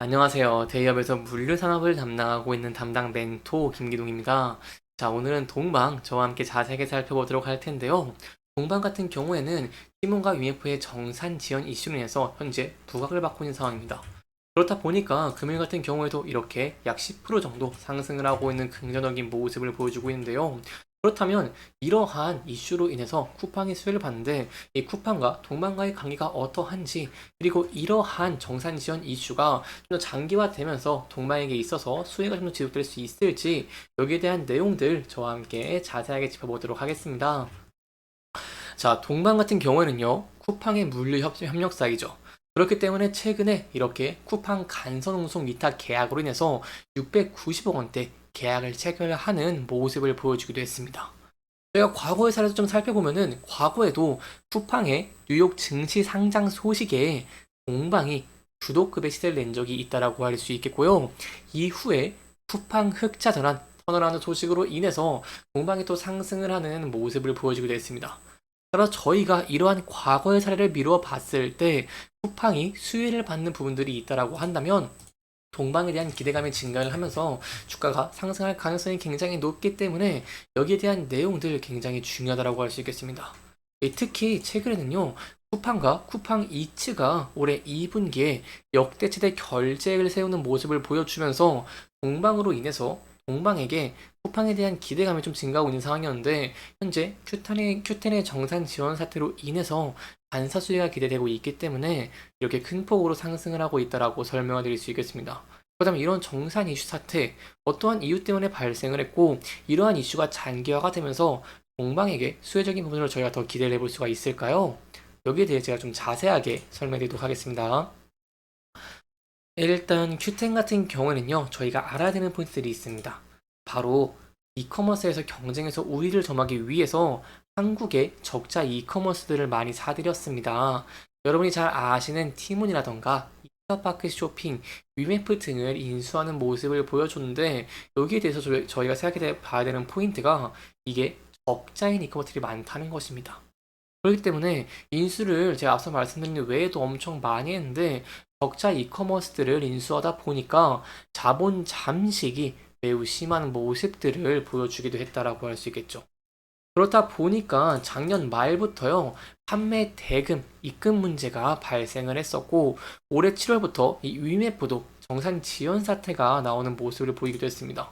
안녕하세요. 대기업에서 물류 산업을 담당하고 있는 담당 멘토 김기동입니다. 자, 오늘은 동방 저와 함께 자세하게 살펴보도록 할 텐데요. 동방 같은 경우에는 티몬과 UMF의 정산 지연 이슈로 인해서 현재 부각을 받고 있는 상황입니다. 그렇다 보니까 금일 같은 경우에도 이렇게 약 10% 정도 상승을 하고 있는 긍정적인 모습을 보여주고 있는데요. 그렇다면 이러한 이슈로 인해서 쿠팡이 수혜를 받는데 이 쿠팡과 동방과의 관계가 어떠한지, 그리고 이러한 정산 지연 이슈가 좀 더 장기화되면서 동방에게 있어서 수혜가 좀 더 지속될 수 있을지, 여기에 대한 내용들 저와 함께 자세하게 짚어보도록 하겠습니다. 자, 동방 같은 경우에는요, 쿠팡의 물류 협력사이죠. 그렇기 때문에 최근에 이렇게 쿠팡 간선운송 위탁 계약으로 인해서 690억 원대 계약을 체결하는 모습을 보여주기도 했습니다. 저희가 과거의 사례도 좀 살펴보면은 과거에도 쿠팡의 뉴욕 증시 상장 소식에 동방이 주도급의 시세를 낸 적이 있다라고 할 수 있겠고요. 이후에 쿠팡 흑자 전환 턴어라운드 소식으로 인해서 동방이 또 상승을 하는 모습을 보여주기도 했습니다. 따라 저희가 이러한 과거의 사례를 미루어 봤을 때 쿠팡이 수혜를 받는 부분들이 있다라고 한다면 동방에 대한 기대감이 증가를 하면서 주가가 상승할 가능성이 굉장히 높기 때문에 여기에 대한 내용들 굉장히 중요하다고 할 수 있겠습니다. 특히 최근에는요, 쿠팡과 쿠팡 이츠가 올해 2분기에 역대 최대 결제액을 세우는 모습을 보여주면서 동방으로 인해서 동방에게 쿠팡에 대한 기대감이 좀 증가하고 있는 상황이었는데, 현재 큐텐의 정산 지원 사태로 인해서 반사 수혜가 기대되고 있기 때문에 이렇게 큰 폭으로 상승을 하고 있다라고 설명을 드릴 수 있겠습니다. 그렇다면 이런 정산 이슈 사태, 어떠한 이유 때문에 발생을 했고, 이러한 이슈가 장기화가 되면서 동방에게 수혜적인 부분으로 저희가 더 기대를 해볼 수가 있을까요? 여기에 대해 제가 좀 자세하게 설명드리도록 하겠습니다. 일단 큐텐 같은 경우에는요, 저희가 알아야 되는 포인트들이 있습니다. 바로 이커머스에서 경쟁에서 우위를 점하기 위해서 한국의 적자 이커머스들을 많이 사들였습니다. 여러분이 잘 아시는 티몬이라던가 인터파크 쇼핑, 위메프 등을 인수하는 모습을 보여줬는데, 여기에 대해서 저희가 생각해 봐야 되는 포인트가 이게 적자인 이커머스들이 많다는 것입니다. 그렇기 때문에 인수를 제가 앞서 말씀드린 외에도 엄청 많이 했는데, 적자 이커머스들을 인수하다 보니까 자본 잠식이 매우 심한 모습들을 보여주기도 했다라고 할 수 있겠죠. 그렇다 보니까 작년 말부터요, 판매 대금, 입금 문제가 발생을 했었고, 올해 7월부터 이 위메프도 정산 지연 사태가 나오는 모습을 보이기도 했습니다.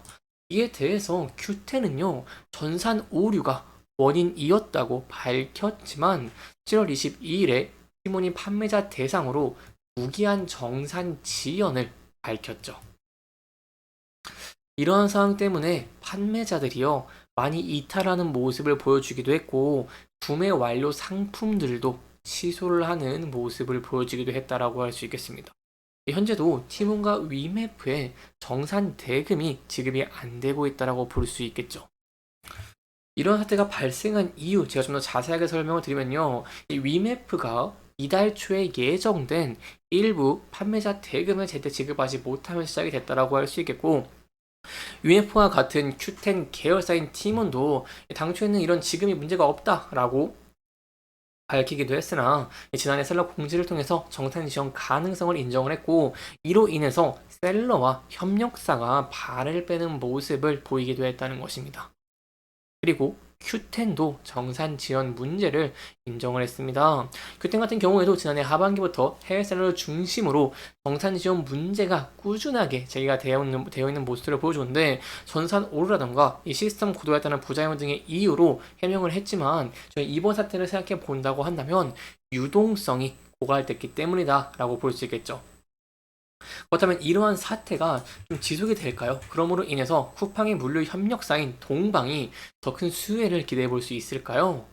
이에 대해서 큐텐은요, 전산 오류가 원인이었다고 밝혔지만 7월 22일에 티모니 판매자 대상으로 무기한 정산 지연을 밝혔죠. 이러한 상황 때문에 판매자들이요, 많이 이탈하는 모습을 보여주기도 했고, 구매 완료 상품들도 취소를 하는 모습을 보여주기도 했다라고 할 수 있겠습니다. 현재도 티몬과 위메프의 정산 대금이 지급이 안 되고 있다라고 볼 수 있겠죠. 이런 사태가 발생한 이유, 제가 좀 더 자세하게 설명을 드리면요, 이 위메프가 이달 초에 예정된 일부 판매자 대금을 제때 지급하지 못하면 시작이 됐다라고 할 수 있겠고, UF와 같은 Q10 계열사인 티몬도 당초에는 이런 지금이 문제가 없다라고 밝히기도 했으나 지난해 셀러 공지를 통해서 정산 지원 가능성을 인정을 했고, 이로 인해서 셀러와 협력사가 발을 빼는 모습을 보이기도 했다는 것입니다. 그리고 Q10도 정산 지연 문제를 인정을 했습니다. Q10 같은 경우에도 지난해 하반기부터 해외 셀러를 중심으로 정산 지연 문제가 꾸준하게 제기가 되어 있는 모습을 보여줬는데, 전산 오류라던가 이 시스템 고도에 따른 부작용 등의 이유로 해명을 했지만, 저희 이번 사태를 생각해 본다고 한다면 유동성이 고갈됐기 때문이다 라고 볼 수 있겠죠. 그렇다면 이러한 사태가 좀 지속이 될까요? 그러므로 인해서 쿠팡의 물류 협력사인 동방이 더 큰 수혜를 기대해 볼 수 있을까요?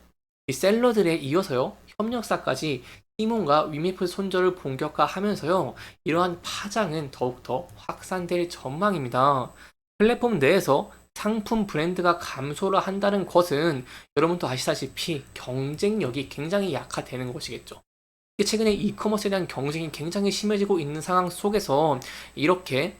이 셀러들에 이어서요, 협력사까지 티몬과 위메프 손절을 본격화하면서요, 이러한 파장은 더욱더 확산될 전망입니다. 플랫폼 내에서 상품 브랜드가 감소를 한다는 것은 여러분도 아시다시피 경쟁력이 굉장히 약화되는 것이겠죠. 최근에 이커머스에 대한 경쟁이 굉장히 심해지고 있는 상황 속에서 이렇게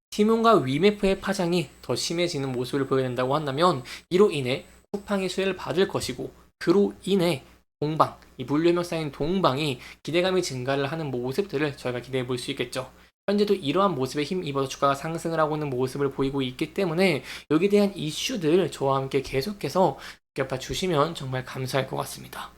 티몬과 위메프의 파장이 더 심해지는 모습을 보여낸다고 한다면, 이로 인해 쿠팡의 수혜를 받을 것이고, 그로 인해 동방, 이 물류협력사인 동방이 기대감이 증가를 하는 모습들을 저희가 기대해 볼 수 있겠죠. 현재도 이러한 모습에 힘입어서 주가가 상승을 하고 있는 모습을 보이고 있기 때문에 여기에 대한 이슈들 저와 함께 계속해서 지켜봐 주시면 정말 감사할 것 같습니다.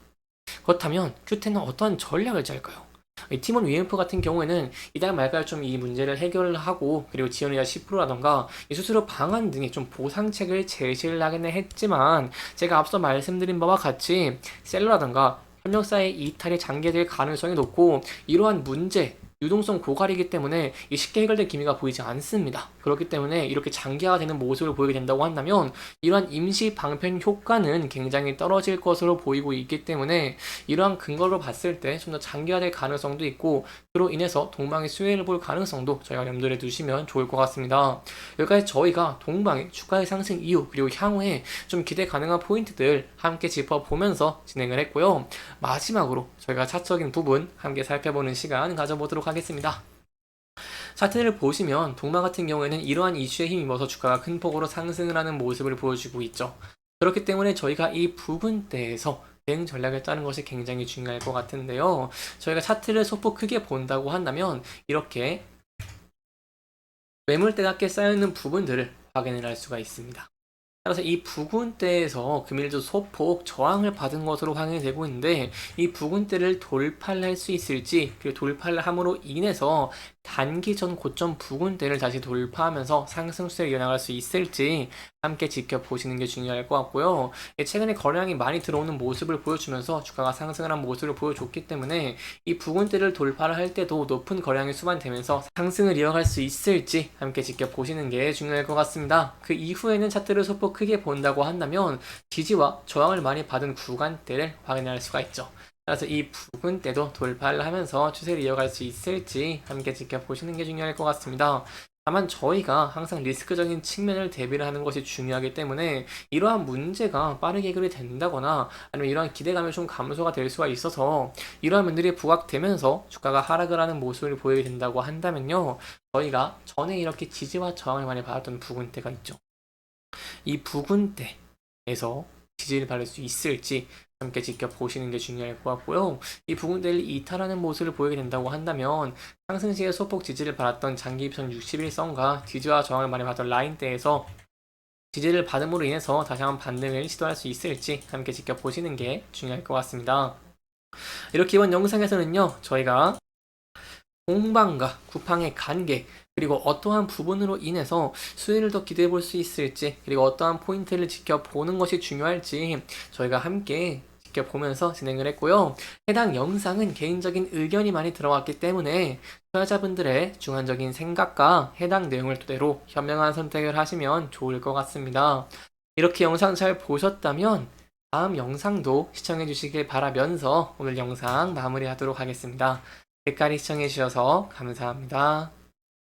그렇다면 큐텐은 어떠한 전략을 짤까요? 이 팀원 위엠프 같은 경우에는 이달 말까지 좀 이 문제를 해결을 하고 그리고 지원이자 10%라던가 이 수수료 방안 등의 좀 보상책을 제시를 하기는 했지만 제가 앞서 말씀드린 바와 같이 셀러라던가 협력사의 이탈이 장기화될 가능성이 높고 이러한 문제 유동성 고갈이기 때문에 쉽게 해결될 기미가 보이지 않습니다. 그렇기 때문에 이렇게 장기화되는 모습을 보이게 된다고 한다면 이러한 임시 방편 효과는 굉장히 떨어질 것으로 보이고 있기 때문에 이러한 근거로 봤을 때 좀 더 장기화될 가능성도 있고 그로 인해서 동방의 수혜를 볼 가능성도 저희가 염두에 두시면 좋을 것 같습니다. 여기까지 저희가 동방의 주가의 상승 이유 그리고 향후에 좀 기대 가능한 포인트들 함께 짚어보면서 진행을 했고요. 마지막으로 저희가 차트적인 부분 함께 살펴보는 시간 가져보도록 하겠습니다. 차트를 보시면 동방 같은 경우에는 이러한 이슈에 힘입어서 주가가 큰 폭으로 상승을 하는 모습을 보여주고 있죠. 그렇기 때문에 저희가 이 부분대에서 대응 전략을 짜는 것이 굉장히 중요할 것 같은데요. 저희가 차트를 소폭 크게 본다고 한다면 이렇게 매물대가 꽤 쌓여있는 부분들을 확인을 할 수가 있습니다. 따라서 이 부근대에서 금일도 소폭 저항을 받은 것으로 확인이 되고 있는데 이 부근대를 돌파를 할 수 있을지 그리고 돌파를 함으로 인해서 단기 전 고점 부근대를 다시 돌파하면서 상승세를 이어나갈 수 있을지 함께 지켜보시는 게 중요할 것 같고요. 최근에 거래량이 많이 들어오는 모습을 보여주면서 주가가 상승을 한 모습을 보여줬기 때문에 이 부근대를 돌파를 할 때도 높은 거래량이 수반되면서 상승을 이어갈 수 있을지 함께 지켜보시는 게 중요할 것 같습니다. 그 이후에는 차트를 소폭 크게 본다고 한다면 지지와 저항을 많이 받은 구간대를 확인할 수가 있죠. 따라서 이 부근대도 돌파를 하면서 추세를 이어갈 수 있을지 함께 지켜보시는 게 중요할 것 같습니다. 다만 저희가 항상 리스크적인 측면을 대비를 하는 것이 중요하기 때문에 이러한 문제가 빠르게 해결이 된다거나 아니면 이러한 기대감이 좀 감소가 될 수가 있어서 이러한 면들이 부각되면서 주가가 하락을 하는 모습을 보이게 된다고 한다면요. 저희가 전에 이렇게 지지와 저항을 많이 받았던 부근대가 있죠. 이 부근대에서 지지를 받을 수 있을지 함께 지켜보시는 게 중요할 것 같고요. 이 부근대를 이탈하는 모습을 보이게 된다고 한다면 상승시에 소폭 지지를 받았던 장기입선 61선과 지지와 저항을 많이 받던 라인대에서 지지를 받음으로 인해서 다시 한번 반등을 시도할 수 있을지 함께 지켜보시는 게 중요할 것 같습니다. 이렇게 이번 영상에서는요. 저희가 동방과 쿠팡의 관계 그리고 어떠한 부분으로 인해서 수혜를 더 기대해 볼 수 있을지 그리고 어떠한 포인트를 지켜보는 것이 중요할지 저희가 함께 지켜보면서 진행을 했고요. 해당 영상은 개인적인 의견이 많이 들어왔기 때문에 투자자분들의 중간적인 생각과 해당 내용을 토대로 현명한 선택을 하시면 좋을 것 같습니다. 이렇게 영상 잘 보셨다면 다음 영상도 시청해 주시길 바라면서 오늘 영상 마무리하도록 하겠습니다. 끝까지 시청해 주셔서 감사합니다.